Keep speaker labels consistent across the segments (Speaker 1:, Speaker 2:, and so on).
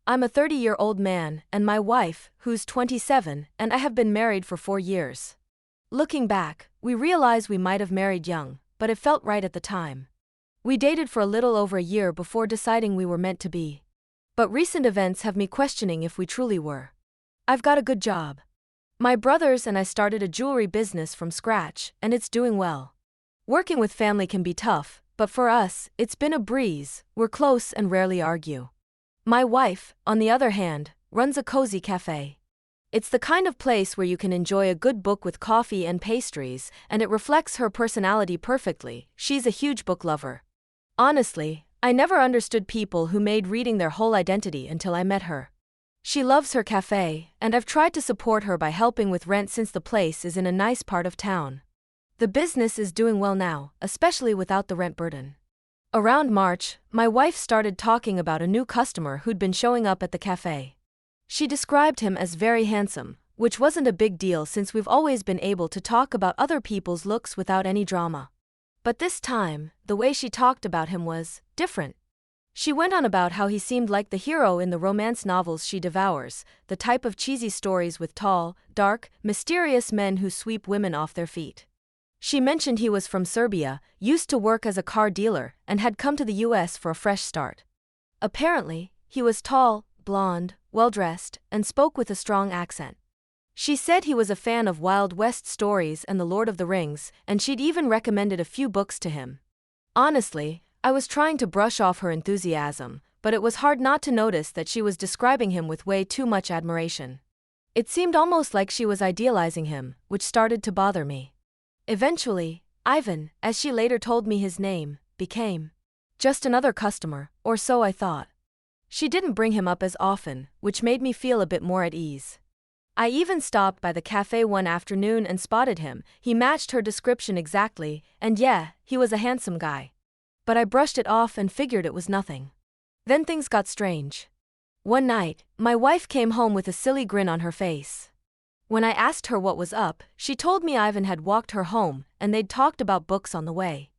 Speaker 1: I'm a 30-year-old man, and my wife, who's 27, and I have been married for 4 years. Looking back, we realize we might have married young, but it felt right at the time. We dated for a little over a year before deciding we were meant to be. But recent events have me questioning if we truly were. I've got a good job. My brothers and I started a jewelry business from scratch, and it's doing well. Working with family can be tough, but for us, it's been a breeze. We're close and rarely argue. My wife, on the other hand, runs a cozy cafe. It's the kind of place where you can enjoy a good book with coffee and pastries, and it reflects her personality perfectly. She's a huge book lover. Honestly, I never understood people who made reading their whole identity until I met her. She loves her cafe, and I've tried to support her by helping with rent since the place is in a nice part of town. The business is doing well now, especially without the rent burden. Around March, my wife started talking about a new customer who'd been showing up at the cafe. She described him as very handsome, which wasn't a big deal since we've always been able to talk about other people's looks without any drama. But this time, the way she talked about him was different. She went on about how he seemed like the hero in the romance novels she devours, the type of cheesy stories with tall, dark, mysterious men who sweep women off their feet. She mentioned he was from Serbia, used to work as a car dealer, and had come to the US for a fresh start. Apparently, he was tall, blonde, well-dressed, and spoke with a strong accent. She said he was a fan of Wild West stories and The Lord of the Rings, and she'd even recommended a few books to him. Honestly, I was trying to brush off her enthusiasm, but it was hard not to notice that she was describing him with way too much admiration. It seemed almost like she was idealizing him, which started to bother me. Eventually, Ivan, as she later told me his name, became just another customer, or so I thought. She didn't bring him up as often, which made me feel a bit more at ease. I even stopped by the cafe one afternoon and spotted him. He matched her description exactly, and yeah, he was a handsome guy. But I brushed it off and figured it was nothing. Then things got strange. One night, my wife came home with a silly grin on her face. When I asked her what was up, she told me Ivan had walked her home, and they'd talked about books on the way.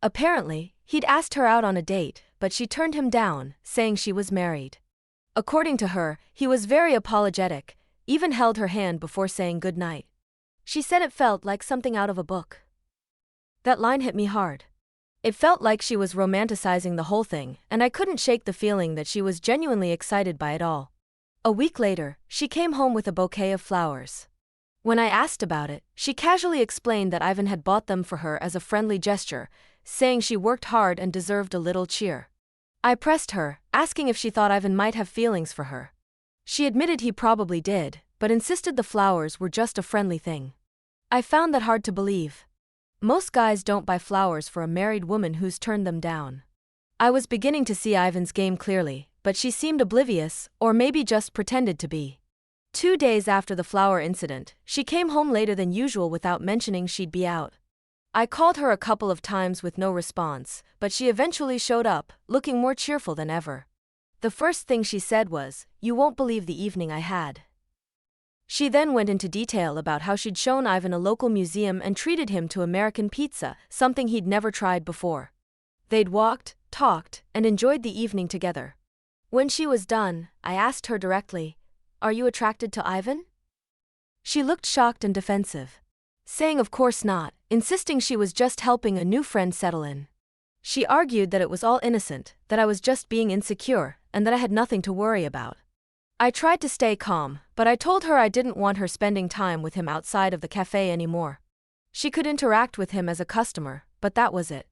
Speaker 1: Apparently, he'd asked her out on a date, but she turned him down, saying she was married. According to her, he was very apologetic, even held her hand before saying goodnight. She said it felt like something out of a book. That line hit me hard. It felt like she was romanticizing the whole thing, and I couldn't shake the feeling that she was genuinely excited by it all. A week later, she came home with a bouquet of flowers. When I asked about it, she casually explained that Ivan had bought them for her as a friendly gesture, saying she worked hard and deserved a little cheer. I pressed her, asking if she thought Ivan might have feelings for her. She admitted he probably did, but insisted the flowers were just a friendly thing. I found that hard to believe. Most guys don't buy flowers for a married woman who's turned them down. I was beginning to see Ivan's game clearly, but she seemed oblivious, or maybe just pretended to be. 2 days after the flower incident, she came home later than usual without mentioning she'd be out. I called her a couple of times with no response, but she eventually showed up, looking more cheerful than ever. The first thing she said was, "You won't believe the evening I had." She then went into detail about how she'd shown Ivan a local museum and treated him to American pizza, something he'd never tried before. They'd walked, talked, and enjoyed the evening together. When she was done, I asked her directly, "Are you attracted to Ivan?" She looked shocked and defensive, saying of course not, insisting she was just helping a new friend settle in. She argued that it was all innocent, that I was just being insecure, and that I had nothing to worry about. I tried to stay calm, but I told her I didn't want her spending time with him outside of the cafe anymore. She could interact with him as a customer, but that was it.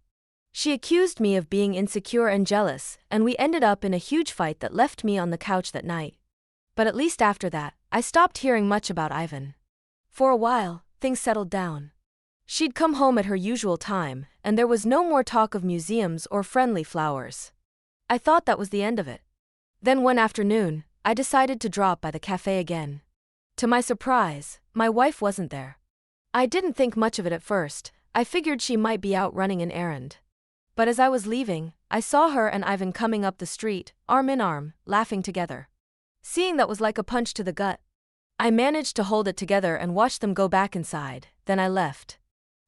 Speaker 1: She accused me of being insecure and jealous, and we ended up in a huge fight that left me on the couch that night. But at least after that, I stopped hearing much about Ivan. For a while, things settled down. She'd come home at her usual time, and there was no more talk of museums or friendly flowers. I thought that was the end of it. Then one afternoon, I decided to drop by the cafe again. To my surprise, my wife wasn't there. I didn't think much of it at first. I figured she might be out running an errand. But as I was leaving, I saw her and Ivan coming up the street, arm in arm, laughing together. Seeing that was like a punch to the gut. I managed to hold it together and watch them go back inside, then I left.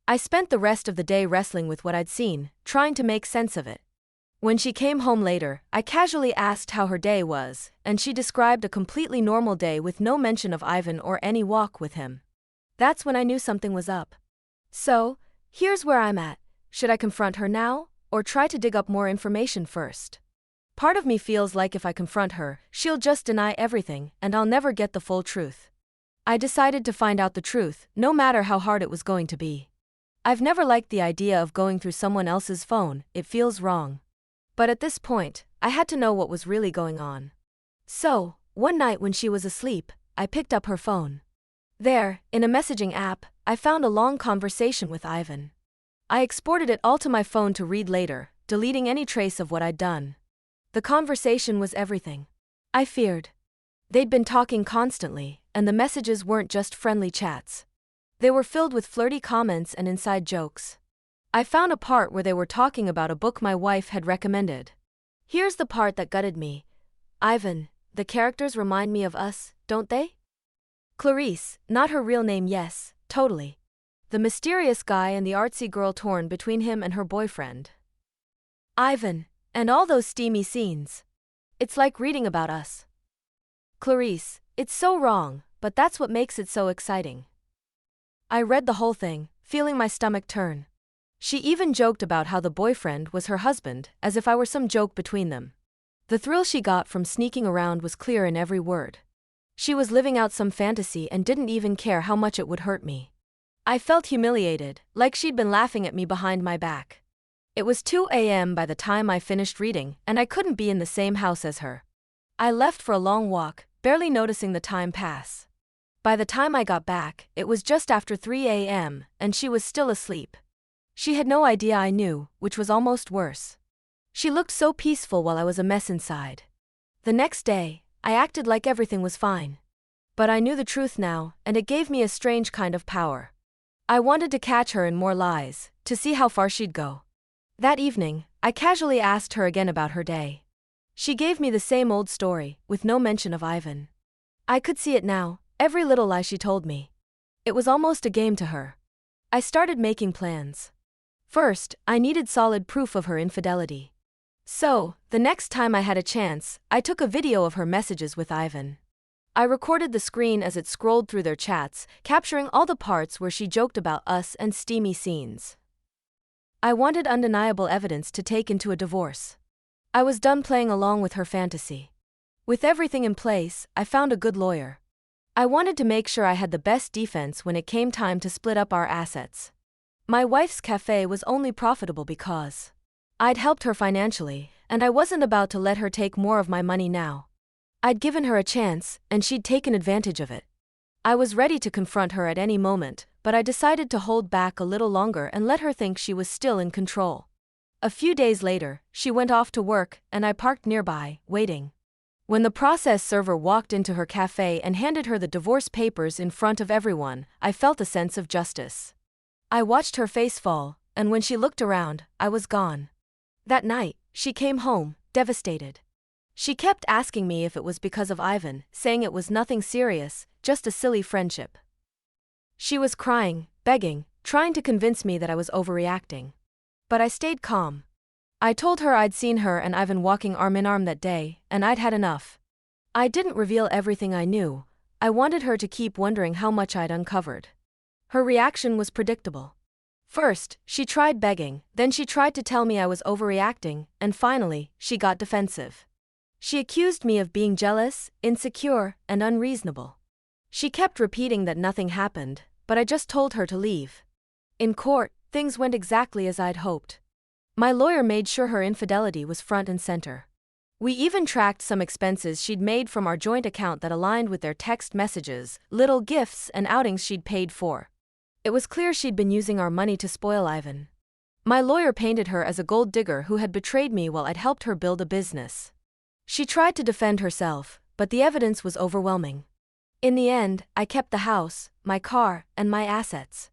Speaker 1: I spent the rest of the day wrestling with what I'd seen, trying to make sense of it. When she came home later, I casually asked how her day was, and she described a completely normal day with no mention of Ivan or any walk with him. That's when I knew something was up. So, here's where I'm at. Should I confront her now, or try to dig up more information first? Part of me feels like if I confront her, she'll just deny everything, and I'll never get the full truth. I decided to find out the truth, no matter how hard it was going to be. I've never liked the idea of going through someone else's phone, it feels wrong. But at this point, I had to know what was really going on. So, one night when she was asleep, I picked up her phone. There, in a messaging app, I found a long conversation with Ivan. I exported it all to my phone to read later, deleting any trace of what I'd done. The conversation was everything I feared. They'd been talking constantly, and the messages weren't just friendly chats. They were filled with flirty comments and inside jokes. I found a part where they were talking about a book my wife had recommended. Here's the part that gutted me. Ivan, the characters remind me of us, don't they? Clarice, not her real name, yes, totally. The mysterious guy and the artsy girl torn between him and her boyfriend. Ivan, and all those steamy scenes. It's like reading about us. Clarice, it's so wrong, but that's what makes it so exciting. I read the whole thing, feeling my stomach turn. She even joked about how the boyfriend was her husband, as if I were some joke between them. The thrill she got from sneaking around was clear in every word. She was living out some fantasy and didn't even care how much it would hurt me. I felt humiliated, like she'd been laughing at me behind my back. It was 2 a.m. by the time I finished reading, and I couldn't be in the same house as her. I left for a long walk, barely noticing the time pass. By the time I got back, it was just after 3 a.m., and she was still asleep. She had no idea I knew, which was almost worse. She looked so peaceful while I was a mess inside. The next day, I acted like everything was fine. But I knew the truth now, and it gave me a strange kind of power. I wanted to catch her in more lies, to see how far she'd go. That evening, I casually asked her again about her day. She gave me the same old story, with no mention of Ivan. I could see it now, every little lie she told me. It was almost a game to her. I started making plans. First, I needed solid proof of her infidelity. So, the next time I had a chance, I took a video of her messages with Ivan. I recorded the screen as it scrolled through their chats, capturing all the parts where she joked about us and steamy scenes. I wanted undeniable evidence to take into a divorce. I was done playing along with her fantasy. With everything in place, I found a good lawyer. I wanted to make sure I had the best defense when it came time to split up our assets. My wife's cafe was only profitable because I'd helped her financially, and I wasn't about to let her take more of my money now. I'd given her a chance, and she'd taken advantage of it. I was ready to confront her at any moment, but I decided to hold back a little longer and let her think she was still in control. A few days later, she went off to work, and I parked nearby, waiting. When the process server walked into her cafe and handed her the divorce papers in front of everyone, I felt a sense of justice. I watched her face fall, and when she looked around, I was gone. That night, she came home, devastated. She kept asking me if it was because of Ivan, saying it was nothing serious, just a silly friendship. She was crying, begging, trying to convince me that I was overreacting. But I stayed calm. I told her I'd seen her and Ivan walking arm in arm that day, and I'd had enough. I didn't reveal everything I knew. I wanted her to keep wondering how much I'd uncovered. Her reaction was predictable. First, she tried begging, then she tried to tell me I was overreacting, and finally, she got defensive. She accused me of being jealous, insecure, and unreasonable. She kept repeating that nothing happened, but I just told her to leave. In court, things went exactly as I'd hoped. My lawyer made sure her infidelity was front and center. We even tracked some expenses she'd made from our joint account that aligned with their text messages, little gifts, and outings she'd paid for. It was clear she'd been using our money to spoil Ivan. My lawyer painted her as a gold digger who had betrayed me while I'd helped her build a business. She tried to defend herself, but the evidence was overwhelming. In the end, I kept the house, my car, and my assets.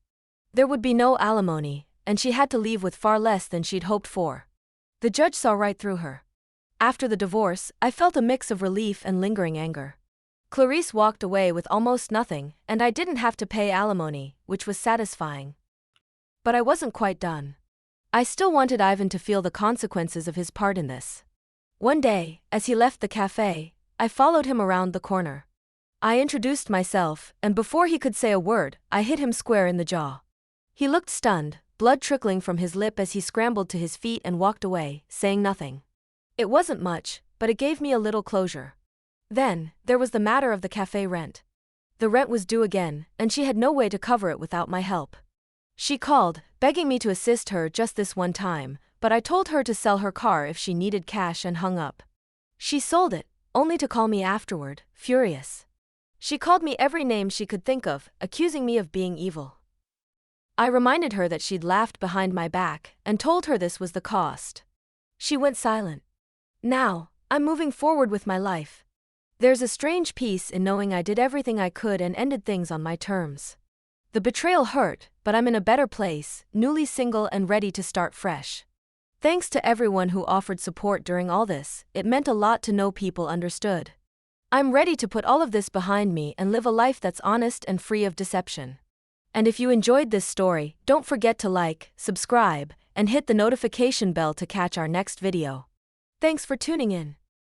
Speaker 1: There would be no alimony, and she had to leave with far less than she'd hoped for. The judge saw right through her. After the divorce, I felt a mix of relief and lingering anger. Clarice walked away with almost nothing, and I didn't have to pay alimony, which was satisfying. But I wasn't quite done. I still wanted Ivan to feel the consequences of his part in this. One day, as he left the cafe, I followed him around the corner. I introduced myself, and before he could say a word, I hit him square in the jaw. He looked stunned, blood trickling from his lip as he scrambled to his feet and walked away, saying nothing. It wasn't much, but it gave me a little closure. Then, there was the matter of the cafe rent. The rent was due again, and she had no way to cover it without my help. She called, begging me to assist her just this one time, but I told her to sell her car if she needed cash and hung up. She sold it, only to call me afterward, furious. She called me every name she could think of, accusing me of being evil. I reminded her that she'd laughed behind my back, and told her this was the cost. She went silent. Now, I'm moving forward with my life. There's a strange peace in knowing I did everything I could and ended things on my terms. The betrayal hurt, but I'm in a better place, newly single and ready to start fresh. Thanks to everyone who offered support during all this, it meant a lot to know people understood. I'm ready to put all of this behind me and live a life that's honest and free of deception. And if you enjoyed this story, don't forget to like, subscribe, and hit the notification bell to catch our next video. Thanks for tuning in.